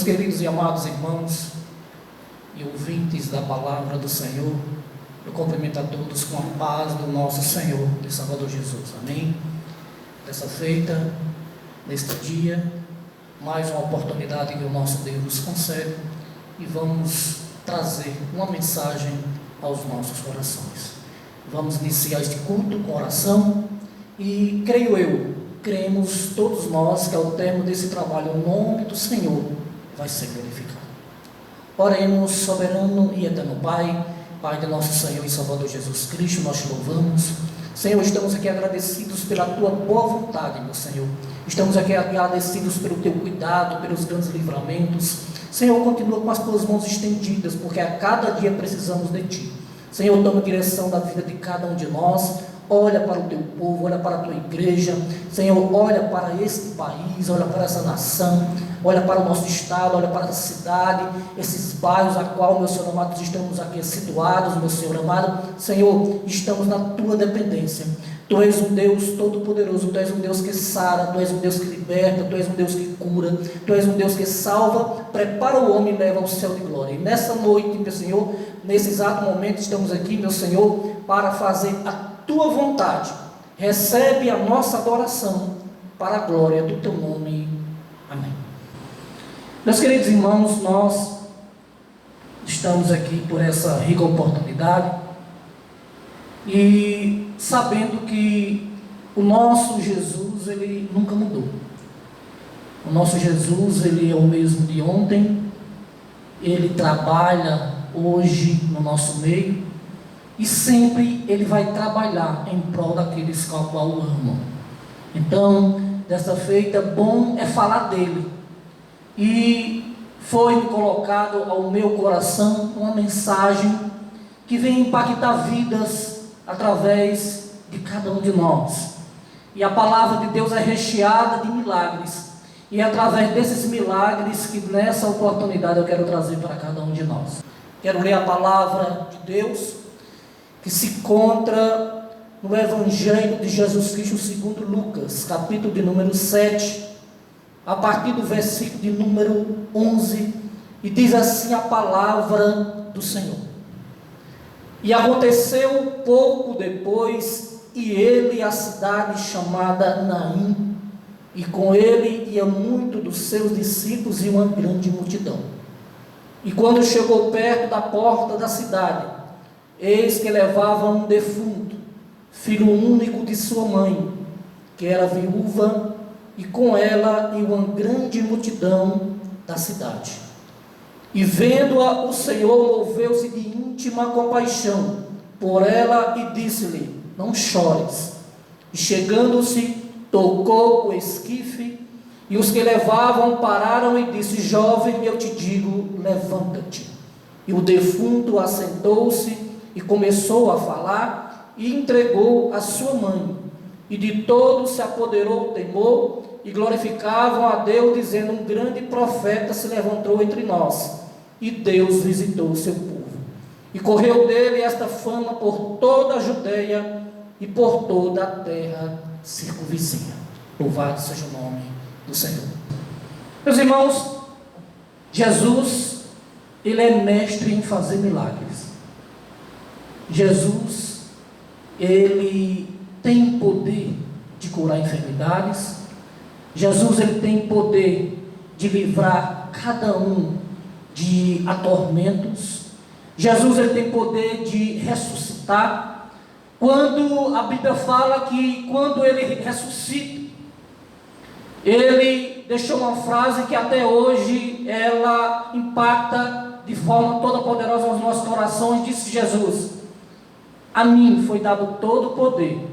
Meus queridos e amados irmãos e ouvintes da palavra do Senhor, eu cumprimento a todos com a paz do nosso Senhor e Salvador Jesus. Amém? Dessa feita, neste dia, mais uma oportunidade que o nosso Deus nos concede e vamos trazer uma mensagem aos nossos corações. Vamos iniciar este culto com oração e cremos todos nós que ao termo desse trabalho o nome do Senhor vai ser glorificado. Oremos, soberano e eterno Pai, Pai de nosso Senhor e Salvador Jesus Cristo, nós te louvamos. Senhor, estamos aqui agradecidos pela Tua boa vontade, meu Senhor. Estamos aqui agradecidos pelo Teu cuidado, pelos grandes livramentos. Senhor, continua com as Tuas mãos estendidas, porque a cada dia precisamos de Ti. Senhor, toma direção da vida de cada um de nós. Olha para o Teu povo, olha para a Tua igreja. Senhor, olha para este país, olha para essa nação, olha para o nosso estado, olha para a cidade, esses bairros a qual, meu Senhor amado, estamos aqui situados, meu Senhor amado. Senhor, estamos na Tua dependência. Tu és um Deus todo-poderoso, Tu és um Deus que sara, Tu és um Deus que liberta, Tu és um Deus que cura, Tu és um Deus que salva, prepara o homem e leva ao céu de glória. E nessa noite, meu Senhor, nesse exato momento, estamos aqui, meu Senhor, para fazer a Tua vontade. Recebe a nossa adoração para a glória do Teu nome. Amém. Meus queridos irmãos, nós estamos aqui por essa rica oportunidade e sabendo que o nosso Jesus, Ele nunca mudou. O nosso Jesus, Ele é o mesmo de ontem, Ele trabalha hoje no nosso meio e sempre Ele vai trabalhar em prol daqueles que o amam. Então, dessa feita, bom é falar dele. E foi colocado ao meu coração uma mensagem que vem impactar vidas através de cada um de nós. E a palavra de Deus é recheada de milagres. E é através desses milagres que nessa oportunidade eu quero trazer para cada um de nós. Quero ler a palavra de Deus que se encontra no Evangelho de Jesus Cristo segundo Lucas, capítulo de número 7, a partir do versículo de número 11, e diz assim a palavra do Senhor. E aconteceu pouco depois, e ele a cidade chamada Naim, e com ele ia muito dos seus discípulos e uma grande multidão. E quando chegou perto da porta da cidade, eis que levava um defunto, filho único de sua mãe, que era viúva, e com ela e uma grande multidão da cidade. E vendo-a, o Senhor moveu-se de íntima compaixão por ela e disse-lhe: não chores. E chegando-se, tocou o esquife, e os que levavam pararam e disse: jovem, eu te digo, levanta-te. E o defunto assentou-se e começou a falar, e entregou a sua mãe. E de todos se apoderou o temor, e glorificavam a Deus, dizendo: um grande profeta se levantou entre nós, e Deus visitou o seu povo. E correu dele esta fama por toda a Judeia e por toda a terra circunvizinha. Louvado seja o nome do Senhor. Meus irmãos, Jesus, Ele é mestre em fazer milagres. Jesus, Ele tem poder de curar enfermidades. Jesus, Ele tem poder de livrar cada um de atormentos. Jesus, Ele tem poder de ressuscitar. Quando a Bíblia fala que quando Ele ressuscita, Ele deixou uma frase que até hoje ela impacta de forma toda poderosa nos nossos corações. Disse Jesus: a mim foi dado todo o poder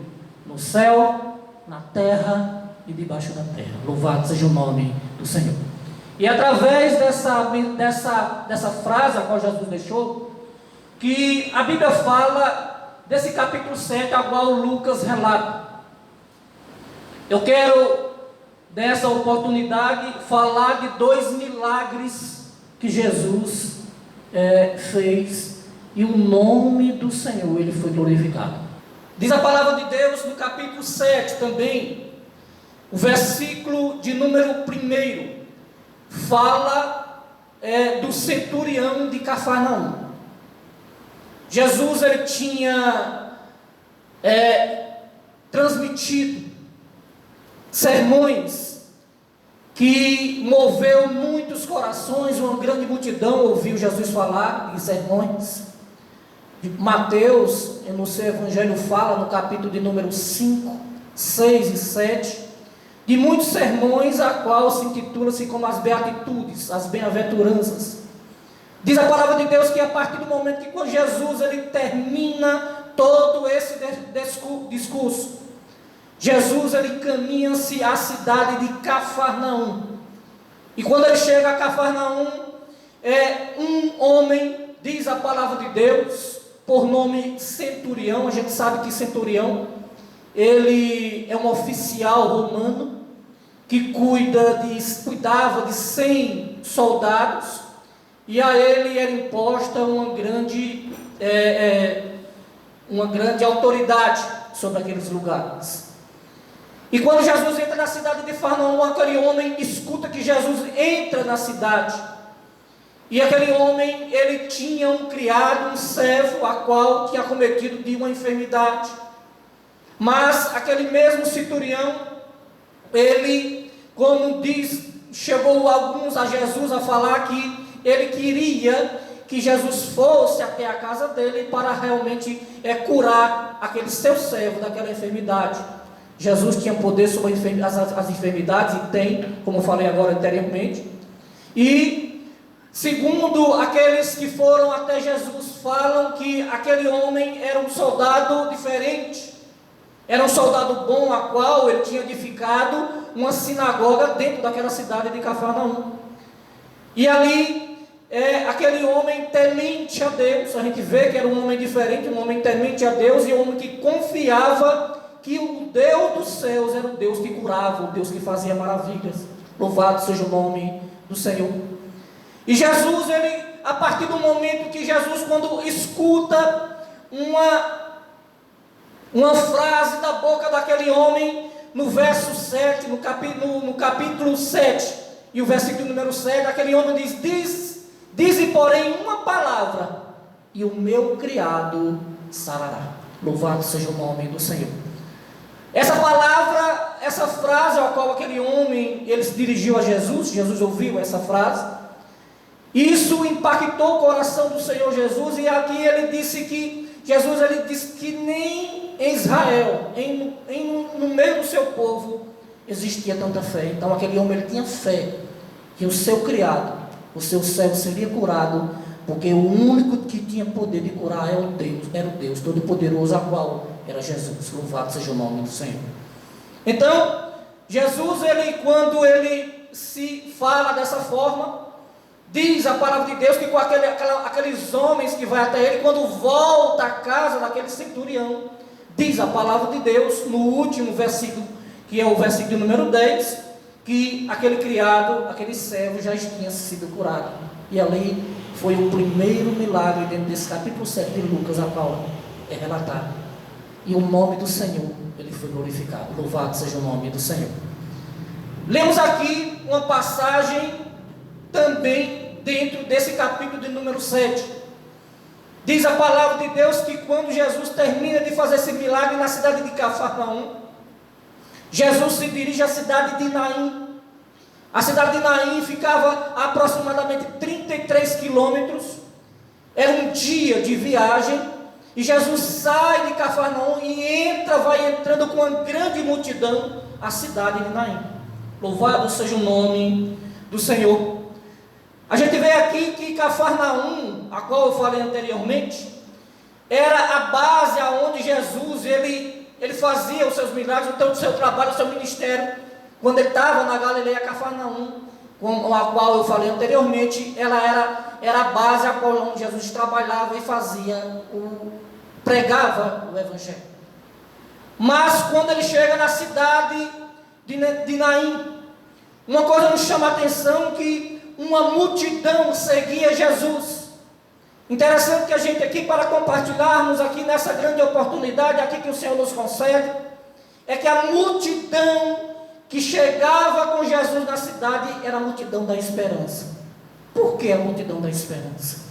no céu, na terra e debaixo da terra. Louvado seja o nome do Senhor. E através dessa frase a qual Jesus deixou, que a Bíblia fala desse capítulo 7, a qual Lucas relata. Eu quero, nessa oportunidade, falar de 2 milagres que Jesus fez, e o nome do Senhor, Ele foi glorificado. Diz a palavra de Deus no capítulo 7 também, o versículo de número 1, fala do centurião de Cafarnaum. Jesus ele tinha transmitido sermões que moveu muitos corações, uma grande multidão ouviu Jesus falar em sermões. Mateus, no seu evangelho, fala no capítulo de número 5, 6 e 7, de muitos sermões, a qual se intitula-se como as beatitudes, as bem-aventuranças. Diz a palavra de Deus que a partir do momento que quando Jesus ele termina todo esse discurso, Jesus ele caminha-se à cidade de Cafarnaum. E quando ele chega a Cafarnaum, um homem, diz a palavra de Deus, por nome Centurião. A gente sabe que Centurião, ele é um oficial romano, que cuidava de 100 soldados, e a ele era imposta uma grande autoridade sobre aqueles lugares. E quando Jesus entra na cidade de Cafarnaum, aquele homem escuta que Jesus entra na cidade. E aquele homem, ele tinha um criado, um servo, a qual tinha cometido de uma enfermidade. Mas aquele mesmo centurião, ele, como diz, chegou alguns a Jesus a falar que ele queria que Jesus fosse até a casa dele para realmente curar aquele seu servo daquela enfermidade. Jesus tinha poder sobre as enfermidades, e tem, como eu falei agora anteriormente. E, segundo aqueles que foram até Jesus, falam que aquele homem era um soldado diferente. Era um soldado bom, a qual ele tinha edificado uma sinagoga dentro daquela cidade de Cafarnaum. E ali, aquele homem temente a Deus, a gente vê que era um homem diferente, um homem temente a Deus, e um homem que confiava que o Deus dos céus era o Deus que curava, o Deus que fazia maravilhas. Louvado seja o nome do Senhor. E Jesus, ele, a partir do momento que Jesus, quando escuta uma frase da boca daquele homem, no verso 7, no capítulo 7, e o versículo número 7, aquele homem diz porém uma palavra, e o meu criado sarará. Louvado seja o nome do Senhor. Essa palavra, essa frase ao qual aquele homem, ele se dirigiu a Jesus, Jesus ouviu essa frase, isso impactou o coração do Senhor Jesus, e aqui ele disse que, Jesus ele disse que nem em Israel, no meio do seu povo, existia tanta fé. Então aquele homem, ele tinha fé, que o seu criado, o seu servo seria curado, porque o único que tinha poder de curar era o Deus Todo-Poderoso, a qual era Jesus. Louvado seja o nome do Senhor. Então, Jesus, quando ele se fala dessa forma, diz a palavra de Deus que com aqueles homens que vai até ele, quando volta à casa daquele centurião, diz a palavra de Deus, no último versículo, que é o versículo número 10, que aquele criado, aquele servo já tinha sido curado. E ali foi o primeiro milagre dentro desse capítulo 7 de Lucas, a qual é relatado. E o nome do Senhor, ele foi glorificado. Louvado seja o nome do Senhor. Lemos aqui uma passagem também dentro desse capítulo de número 7. Diz a palavra de Deus que quando Jesus termina de fazer esse milagre na cidade de Cafarnaum, Jesus se dirige à cidade de Naim. A cidade de Naim ficava a aproximadamente 33 quilômetros. Era um dia de viagem. E Jesus sai de Cafarnaum e vai entrando com uma grande multidão à cidade de Naim. Louvado seja o nome do Senhor. A gente vê aqui que Cafarnaum, a qual eu falei anteriormente, era a base aonde Jesus ele fazia os seus milagres, então o seu trabalho, o seu ministério. Quando ele estava na Galileia, Cafarnaum, com a qual eu falei anteriormente, ela era a base a qual onde Jesus trabalhava e pregava o Evangelho. Mas quando ele chega na cidade de Naim, uma coisa nos chama a atenção, que uma multidão seguia Jesus. Interessante que a gente aqui, para compartilharmos aqui nessa grande oportunidade aqui que o Senhor nos concede, é que a multidão que chegava com Jesus na cidade era a multidão da esperança. Por que a multidão da esperança?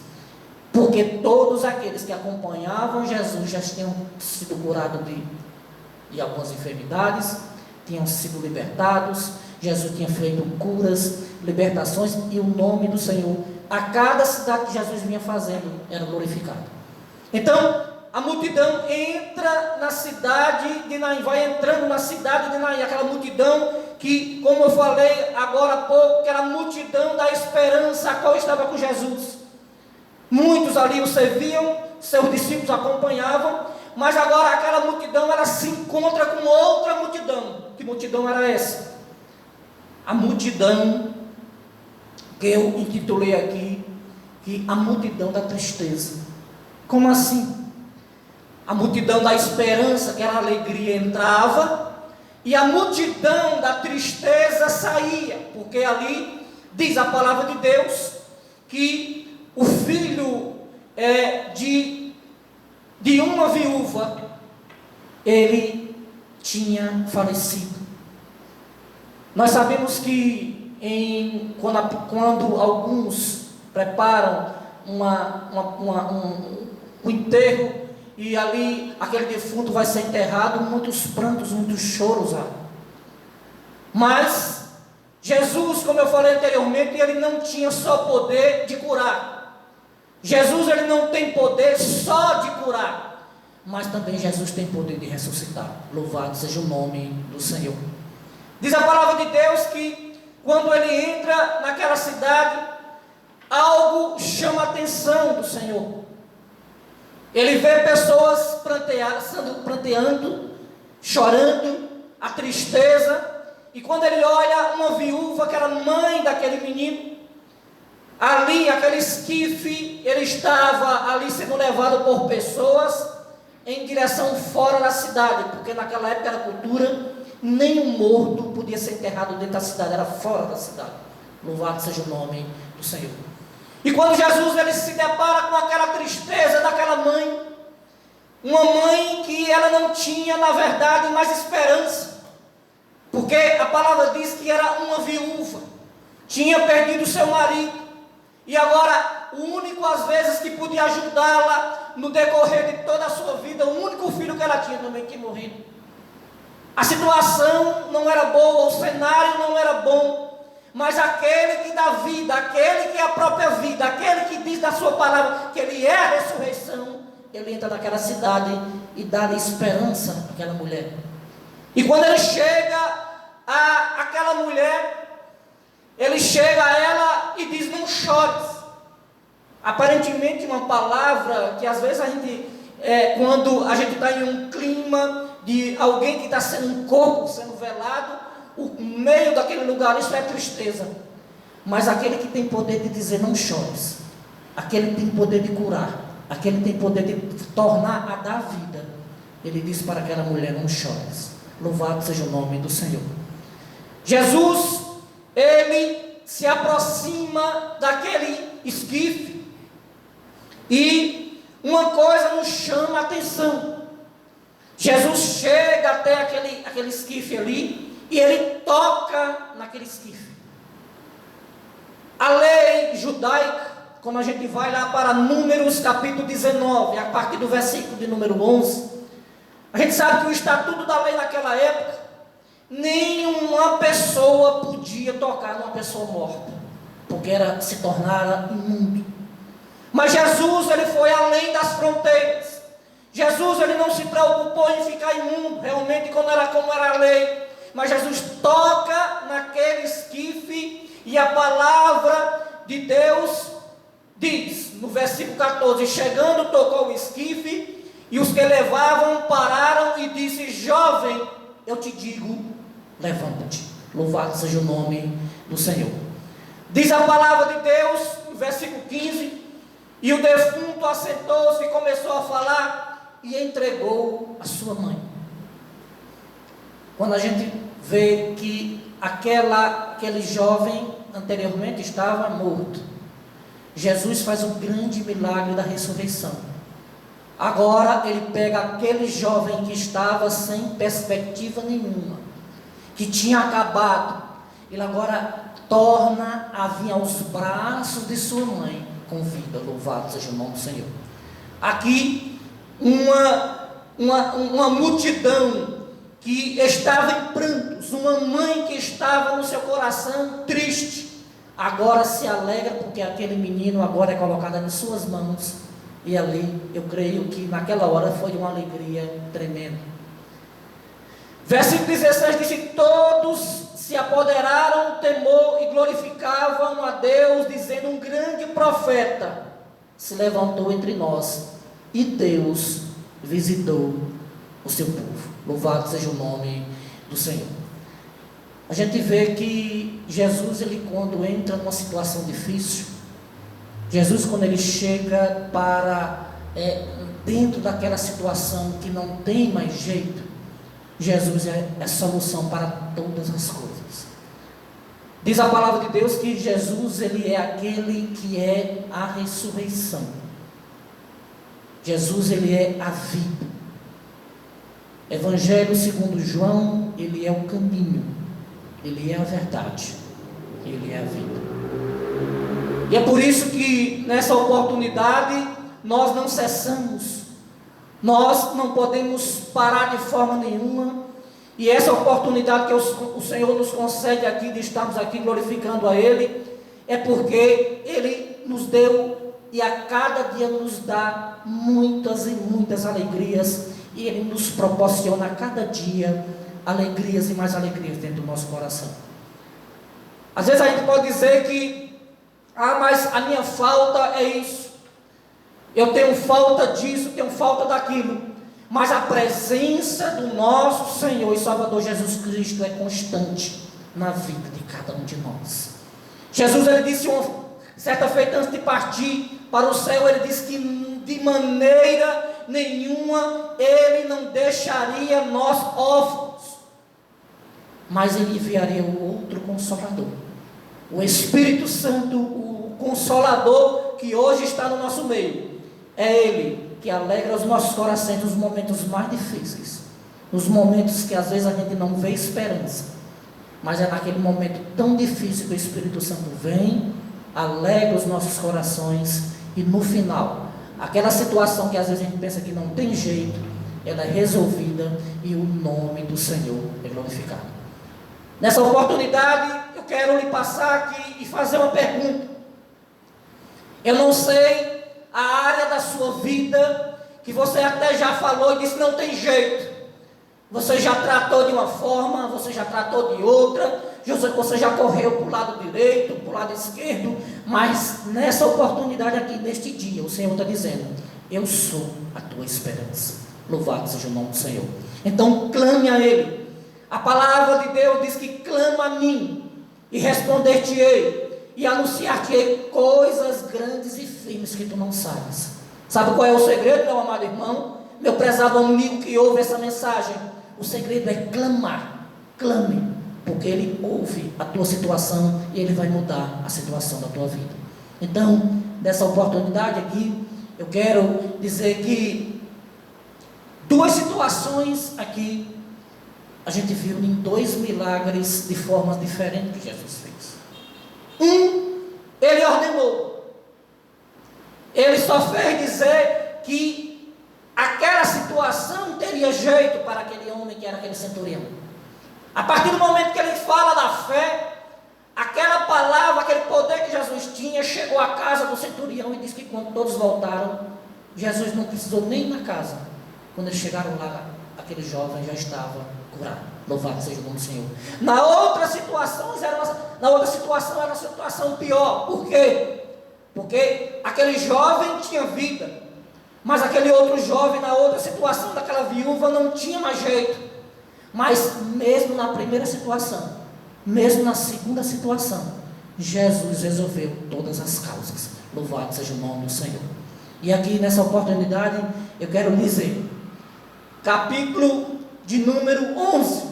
Porque todos aqueles que acompanhavam Jesus já tinham sido curados de algumas enfermidades, tinham sido libertados. Jesus tinha feito curas, libertações, e o nome do Senhor, a cada cidade que Jesus vinha fazendo, era glorificado. Então, a multidão entra na cidade de Naim, vai entrando na cidade de Naim, aquela multidão que, como eu falei agora há pouco, que era a multidão da esperança, a qual estava com Jesus. Muitos ali o serviam, seus discípulos acompanhavam, mas agora aquela multidão, ela se encontra com outra multidão. Que multidão era essa? A multidão que eu intitulei aqui, que a multidão da tristeza. Como assim? A multidão da esperança, que era a alegria, entrava, e a multidão da tristeza saía, porque ali diz a palavra de Deus que o filho de uma viúva, ele tinha falecido. Nós sabemos que quando alguns preparam um enterro, e ali aquele defunto vai ser enterrado, muitos prantos, muitos choros há. Mas Jesus, como eu falei anteriormente, ele não tinha só poder de curar. Jesus, ele não tem poder só de curar, mas também Jesus tem poder de ressuscitar. Louvado seja o nome do Senhor. Diz a palavra de Deus que quando ele entra naquela cidade, algo chama a atenção do Senhor. Ele vê pessoas pranteando, chorando, a tristeza. E quando ele olha uma viúva que era mãe daquele menino, ali, aquele esquife, ele estava ali sendo levado por pessoas em direção fora da cidade, porque naquela época era cultura, nenhum morto podia ser enterrado dentro da cidade, era fora da cidade. Louvado seja o nome do Senhor. E quando Jesus ele se depara com aquela tristeza daquela mãe, uma mãe que ela não tinha, na verdade, mais esperança, porque a palavra diz que era uma viúva, tinha perdido seu marido, e agora o único às vezes que podia ajudá-la no decorrer de toda a sua vida, o único filho que ela tinha também tinha morrido. A situação não era boa, o cenário não era bom, mas aquele que dá vida, aquele que é a própria vida, aquele que diz da sua palavra que ele é a ressurreição, ele entra naquela cidade e dá-lhe esperança àquela mulher. E quando ele chega àquela mulher, ele chega a ela e diz: não chores. Aparentemente uma palavra que às vezes a gente, quando a gente está em um clima de alguém que está sendo um corpo, sendo velado, o meio daquele lugar, isso é tristeza. Mas aquele que tem poder de dizer não chores, aquele que tem poder de curar, aquele que tem poder de tornar a dar vida, ele disse para aquela mulher: não chores. Louvado seja o nome do Senhor. Jesus, ele se aproxima daquele esquife, e uma coisa nos chama a atenção. Jesus chega até aquele esquife ali, e ele toca naquele esquife. A lei judaica, quando a gente vai lá para Números capítulo 19, a partir do versículo de número 11, a gente sabe que o estatuto da lei naquela época, nenhuma pessoa podia tocar numa pessoa morta, porque se tornara imundo. Mas Jesus, ele foi além das fronteiras. Jesus, ele não se preocupou em ficar imundo, realmente como era a lei. Mas Jesus toca naquele esquife, e a palavra de Deus diz, no versículo 14: chegando, tocou o esquife, e os que levavam pararam e disse: jovem, eu te digo, levanta-te. Louvado seja o nome do Senhor. Diz a palavra de Deus, no versículo 15: e o defunto assentou-se e começou a falar, e entregou a sua mãe. Quando a gente vê que aquele jovem anteriormente estava morto, Jesus faz o grande milagre da ressurreição. Agora ele pega aquele jovem que estava sem perspectiva nenhuma, que tinha acabado, ele agora torna a vir aos braços de sua mãe com vida. Louvado seja o nome do Senhor. Aqui, uma multidão que estava em prantos, uma mãe que estava no seu coração triste, agora se alegra porque aquele menino agora é colocado nas suas mãos, e ali eu creio que naquela hora foi uma alegria tremenda. Versículo 16 diz que todos se apoderaram do temor e glorificavam a Deus, dizendo: um grande profeta se levantou entre nós, e Deus visitou o seu povo. Louvado seja o nome do Senhor. A gente vê que Jesus, ele quando entra numa situação difícil, Jesus quando ele chega para dentro daquela situação que não tem mais jeito, Jesus é a solução para todas as coisas. Diz a palavra de Deus que Jesus, ele é aquele que é a ressurreição. Jesus, ele é a vida. Evangelho segundo João, ele é o caminho, ele é a verdade, ele é a vida. E é por isso que nessa oportunidade nós não cessamos, nós não podemos parar de forma nenhuma. E essa oportunidade que o Senhor nos concede aqui, de estarmos aqui glorificando a Ele, é porque Ele nos deu e a cada dia nos dá muitas e muitas alegrias, e Ele nos proporciona a cada dia alegrias e mais alegrias dentro do nosso coração. Às vezes a gente pode dizer que, mas a minha falta é isso, eu tenho falta disso, tenho falta daquilo. Mas a presença do nosso Senhor e Salvador Jesus Cristo é constante na vida de cada um de nós. Jesus, ele disse certa feita antes de partir para o céu, ele disse que de maneira nenhuma ele não deixaria nós órfãos, mas ele enviaria o outro Consolador, o Espírito Santo, o Consolador que hoje está no nosso meio. É Ele que alegra os nossos corações nos momentos mais difíceis, nos momentos que às vezes a gente não vê esperança, mas é naquele momento tão difícil que o Espírito Santo vem, alegra os nossos corações, e no final, aquela situação que às vezes a gente pensa que não tem jeito, ela é resolvida e o nome do Senhor é glorificado. Nessa oportunidade, eu quero lhe passar aqui e fazer uma pergunta. Eu não sei a área da sua vida que você até já falou e disse: não tem jeito. Você já tratou de uma forma, você já tratou de outra, você já correu para o lado direito, para o lado esquerdo, mas nessa oportunidade aqui, neste dia, o Senhor está dizendo: eu sou a tua esperança. Louvado seja o nome do Senhor. Então clame a Ele. A palavra de Deus diz que: clama a mim e responder-te-ei, e anunciar-te coisas grandes e firmes que tu não sabes. Sabe qual é o segredo, meu amado irmão, meu prezado amigo que ouve essa mensagem? O segredo é clamar. Clame, porque Ele ouve a tua situação e Ele vai mudar a situação da tua vida. Então, nessa oportunidade aqui, eu quero dizer que duas situações aqui a gente viu em dois milagres de formas diferentes que Jesus fez. Ele ordenou. Ele só fez dizer que aquela situação teria jeito para aquele homem que era aquele centurião. A partir do momento que ele fala da fé, aquela palavra, aquele poder que Jesus tinha, chegou à casa do centurião, e diz que quando todos voltaram, Jesus não precisou nem ir na casa. Quando eles chegaram lá, aquele jovem já estava curado. Louvado seja o nome do Senhor. Na outra situação era uma situação pior. Por quê? Porque aquele jovem tinha vida, mas aquele outro jovem, na outra situação daquela viúva, não tinha mais jeito. Mas mesmo na primeira situação, mesmo na segunda situação, Jesus resolveu todas as causas. Louvado seja o nome do Senhor. E aqui nessa oportunidade eu quero dizer, capítulo de número 11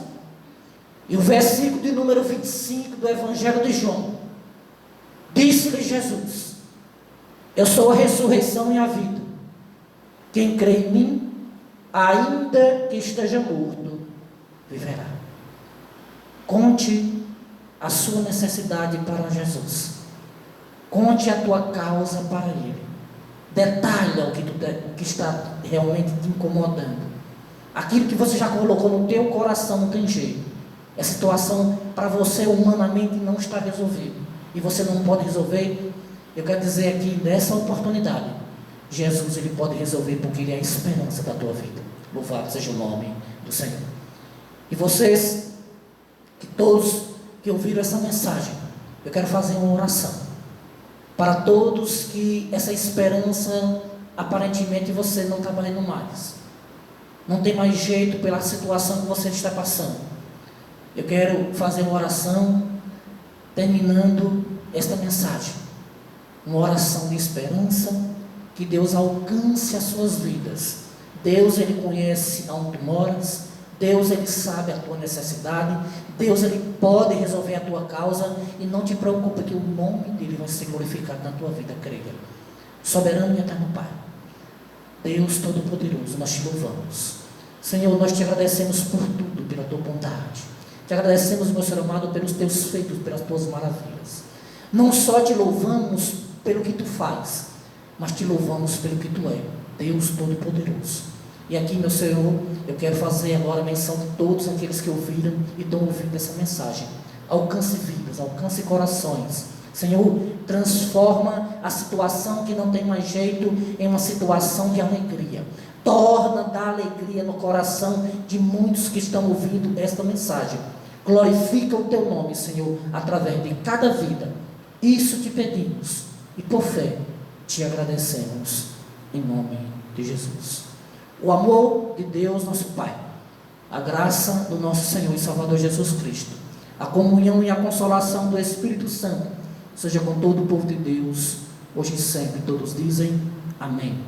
e o versículo de número 25 do Evangelho de João. Disse-lhe Jesus: eu sou a ressurreição e a vida. Quem crê em mim, ainda que esteja morto, viverá. Conte a sua necessidade para Jesus. Conte a tua causa para Ele. Detalha o que está realmente te incomodando. Aquilo que você já colocou no teu coração não tem jeito. A situação para você humanamente não está resolvida. E você não pode resolver. Eu quero dizer aqui, nessa oportunidade, Jesus ele pode resolver, porque Ele é a esperança da tua vida. Louvado seja o nome do Senhor. E vocês, que todos que ouviram essa mensagem, eu quero fazer uma oração para todos que essa esperança, aparentemente você não está valendo mais, não tem mais jeito pela situação que você está passando. Eu quero fazer uma oração terminando esta mensagem, uma oração de esperança, que Deus alcance as suas vidas. Deus ele conhece aonde tu moras, Deus ele sabe a tua necessidade, Deus ele pode resolver a tua causa, e não te preocupe que o nome dele vai ser glorificado na tua vida, creia. Soberano e eterno Pai, Deus Todo-Poderoso, nós te louvamos. Senhor, nós te agradecemos por tudo, pela tua bondade. Te agradecemos, meu Senhor amado, pelos teus feitos, pelas tuas maravilhas. Não só te louvamos pelo que tu faz, mas te louvamos pelo que tu é, Deus Todo-Poderoso. E aqui, meu Senhor, eu quero fazer agora menção de todos aqueles que ouviram e estão ouvindo essa mensagem. Alcance vidas, alcance corações. Senhor, transforma a situação que não tem mais jeito em uma situação de alegria. Torna, dá alegria no coração de muitos que estão ouvindo esta mensagem. Glorifica o teu nome, Senhor, através de cada vida. Isso te pedimos e por fé te agradecemos, em nome de Jesus. O amor de Deus, nosso Pai, a graça do nosso Senhor e Salvador Jesus Cristo, a comunhão e a consolação do Espírito Santo, seja com todo o povo de Deus, hoje e sempre. Todos dizem amém.